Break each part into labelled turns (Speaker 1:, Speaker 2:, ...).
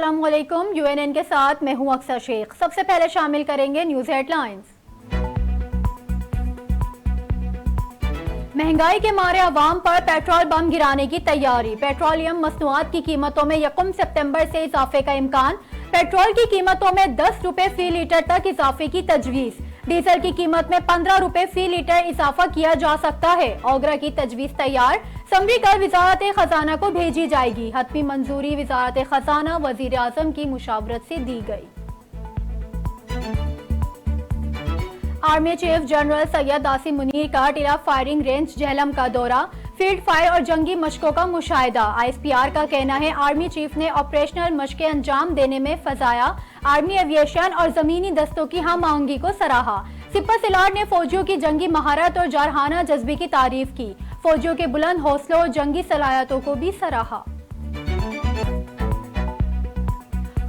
Speaker 1: अस्सलाम वालेकुम। यूएनएन के साथ मैं हूं अक्सर शेख। सबसे पहले शामिल करेंगे न्यूज हेडलाइंस। महंगाई के मारे अवाम पर पेट्रोल बम गिराने की तैयारी। पेट्रोलियम मसनूआत की कीमतों में 1 सितंबर से इजाफे का इम्कान। पेट्रोल की कीमतों में 10 रुपए फी लीटर तक इजाफे की तजवीज। डीजल की कीमत में 15 रुपए फी लीटर इजाफा किया जा सकता है। ओगरा की तजवीज तैयार, समरी कर वजारत खजाना को भेजी जाएगी। हतमी मंजूरी वजारत खजाना वजीर आजम की मुशावरत से दी गई। Army chief general Syed Asim Munir का टिला फायरिंग रेंज झेलम का दौरा। फील्ड फायर और जंगी मशकों का मुशाहिदा। ISPR का कहना है आर्मी चीफ ने ऑपरेशनल मशकें अंजाम देने में फजाया। आर्मी एविएशन और जमीनी दस्तों की हम आहंगी को सराहा। सिपा सलार ने फौजियों की जंगी महारत और जारहाना जज्बे की तारीफ की। फौजियों के बुलंद हौसलों और जंगी सलाहियतों को भी सराहा।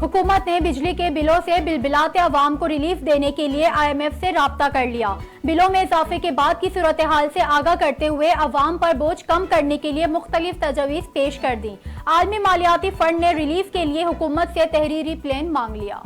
Speaker 1: हुकूमत ने बिजली के बिलों से बिलबिलाते अवाम को रिलीफ देने के लिए IMF से राब्ता कर लिया। बिलों में इजाफे के बाद की सूरत हाल से आगाह करते हुए अवाम पर बोझ कम करने के लिए मुख्तलिफ तजवीज़ पेश कर दी। आलमी मालियाती फंड ने रिलीफ के लिए हुकूमत से तहरीरी प्लान मांग लिया।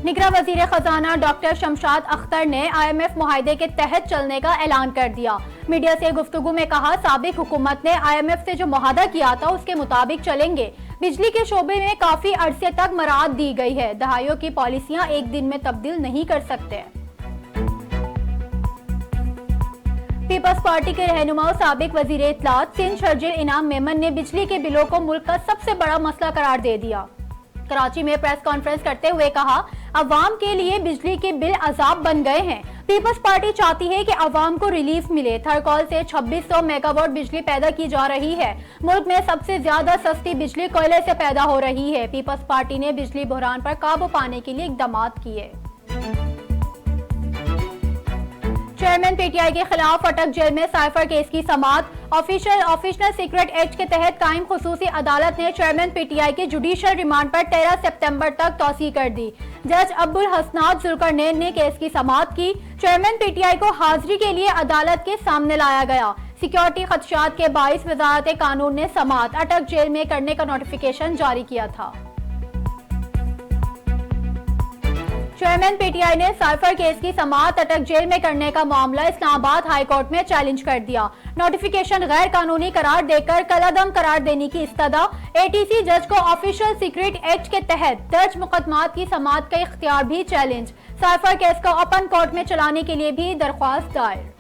Speaker 1: निगरान वजीर खजाना डॉक्टर शमशाद अख्तर ने IMF मुआहदे के तहत चलने का ऐलान कर दिया। मीडिया से गुफ्तगू में कहा, साबिक हुकूमत ने IMF से जो मुआहदा किया था उसके मुताबिक चलेंगे। बिजली के शोबे में काफी अरसे तक मराद दी गई है। दहाइयों की पॉलिसियां एक दिन में तब्दील नहीं कर सकते। पीपल्स पार्टी के रहनुमा और साबिक वजीर इत्तलात सिंध शर्जिल इनाम मेमन ने बिजली के बिलों को मुल्क का सबसे बड़ा मसला करार दे दिया। कराची में प्रेस कॉन्फ्रेंस करते हुए कहा, अवाम के लिए बिजली के बिल अजाब बन गए हैं। पीपल्स पार्टी चाहती है कि अवाम को रिलीफ मिले। थर्कॉल से 2600 मेगावाट बिजली पैदा की जा रही है। मुल्क में सबसे ज्यादा सस्ती बिजली कोयले से पैदा हो रही है। पीपल्स पार्टी ने बिजली बहरान पर काबू पाने के लिए इकदाम किए। चेयरमैन PTI के खिलाफ अटक जेल में साइफर केस की समाअत। ऑफिशियल सीक्रेट एक्ट के तहत कायम खुसूसी अदालत ने चेयरमैन PTI के जुडिशियल रिमांड पर 13 सितंबर तक तौसीह कर दी। जज अब्दुल हसनात जुल्करनैन ने केस की समाअत की। चेयरमैन PTI को हाजिरी के लिए अदालत के सामने लाया गया। सिक्योरिटी खदशात के बाइस वजारत कानून ने समाअत अटक जेल में करने का नोटिफिकेशन जारी किया था। चेयरमैन PTI ने साइफर केस की समाअत अटक जेल में करने का मामला इस्लामाबाद हाई कोर्ट में चैलेंज कर दिया। नोटिफिकेशन गैर कानूनी करार देकर कलअदम करार देने की इस्तदा। ATC जज को ऑफिशियल सीक्रेट एक्ट के तहत दर्ज मुकदमात की समाअत का इख्तियार भी चैलेंज। साइफर केस को ओपन कोर्ट में चलाने के लिए भी दरख्वास्त दायर।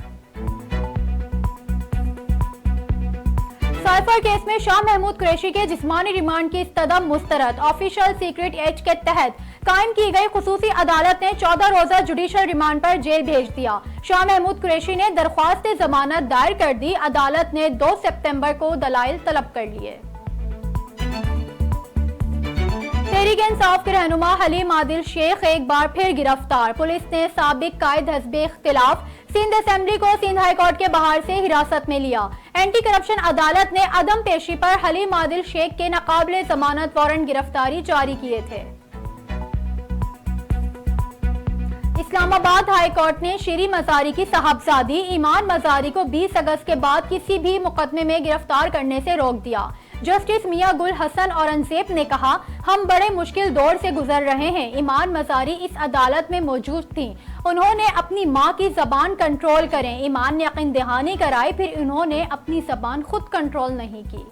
Speaker 1: साइफर केस में शाह महमूद कुरैशी के जिस्मानी रिमांड की इस्तदा मुस्तरद। ऑफिशियल सीक्रेट एक्ट के तहत कायम की गई खुसूसी अदालत ने 14 रोजा जुडिशियल रिमांड पर जेल भेज दिया। शाह महमूद कुरैशी ने दरख्वास्त जमानत दायर कर दी। अदालत ने 2 सितंबर को दलाइल तलब कर लिए। तहरीक इंसाफ के रहनुमा हलीम आदिल शेख एक बार फिर गिरफ्तार। पुलिस ने साबिक कायद हज़्ब इख्तिलाफ सिंध असेंबली को सिंध हाई कोर्ट के बाहर से हिरासत में लिया। एंटी करप्शन अदालत ने अदम पेशी पर हलीम आदिल शेख के नाकाबिले जमानत वारंट गिरफ्तारी जारी किए थे। इस्लामाबाद हाई कोर्ट ने शीरी मजारी की साहबजादी ईमान मजारी को 20 अगस्त के बाद किसी भी मुकदमे में गिरफ्तार करने से रोक दिया। जस्टिस मियां गुल हसन औरंगजेब ने कहा, हम बड़े मुश्किल दौर से गुजर रहे हैं। ईमान मजारी इस अदालत में मौजूद थी। उन्होंने अपनी माँ की जबान कंट्रोल करें। ईमान ने यकीन दहानी कराई, फिर उन्होंने अपनी जबान खुद कंट्रोल नहीं की।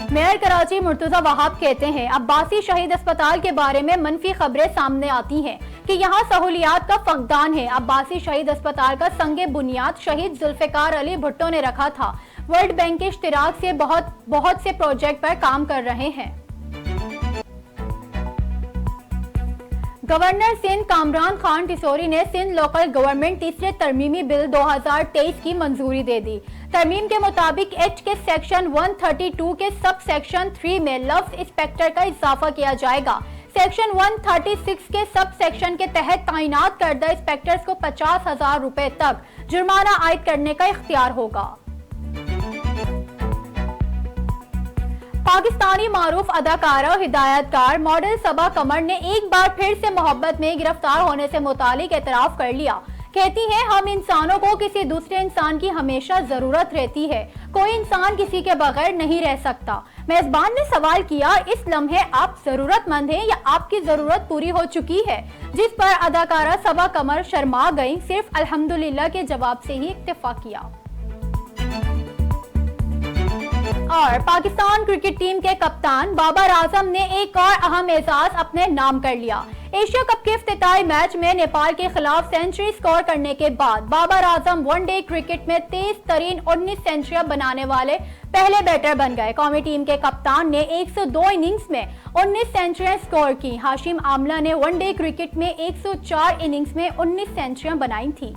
Speaker 1: मेयर कराची मुर्तजा वहाब कहते हैं, अब्बासी शहीद अस्पताल के बारे में मनफी खबरें सामने आती हैं कि यहाँ सहूलियात का फकदान है। अब्बासी शहीद अस्पताल का संगे बुनियाद शहीद जुल्फिकार अली भुट्टो ने रखा था। वर्ल्ड बैंक के इश्तिराक से बहुत से प्रोजेक्ट पर काम कर रहे हैं। गवर्नर सिंध कामरान खान टिसोरी ने सिंध लोकल गवर्नमेंट तीसरे तरमीमी बिल 2023 की मंजूरी दे दी। तरमीम के मुताबिक एक्ट के सेक्शन 132 के सब सेक्शन 3 में लफ्ज इंस्पेक्टर का इजाफा किया जाएगा। सेक्शन 136 के सब सेक्शन के तहत तैनात करदा इंस्पेक्टर्स को 50,000 रुपए तक जुर्माना आयद करने का इख्तियार होगा। पाकिस्तानी मारूफ अदाकारा और हिदायतकार मॉडल सबा कमर ने एक बार फिर से मोहब्बत में गिरफ्तार होने से मुतालिक एतराफ कर लिया। कहती हैं, हम इंसानों को किसी दूसरे इंसान की हमेशा जरूरत रहती है। कोई इंसान किसी के बगैर नहीं रह सकता। मेजबान ने सवाल किया, इस लम्हे आप जरूरतमंद हैं या आपकी जरूरत पूरी हो चुकी है? जिस पर अदाकारा सबा कमर शर्मा गई, सिर्फ अल्हम्दुलिल्लाह के जवाब से ही इक्तफा किया। और पाकिस्तान क्रिकेट टीम के कप्तान बाबर आजम ने एक और अहम एजाज अपने नाम कर लिया। एशिया कप के इफ्तिताई मैच में नेपाल के खिलाफ सेंचुरी स्कोर करने के बाद बाबर आजम वनडे क्रिकेट में तेज तरीन 19 सेंचुरियां बनाने वाले पहले बैटर बन गए। कौमी टीम के कप्तान ने 102 इनिंग्स में 19 सेंचुरियां स्कोर की। हाशिम आमला ने वनडे क्रिकेट में 104 इनिंग्स में 19 सेंचुरियां बनाई थी।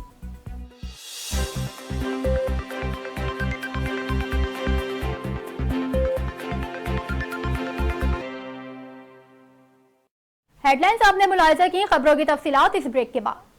Speaker 1: हेडलाइंस आपने मुलाहिजा की, खबरों की तफसीलात इस ब्रेक के बाद।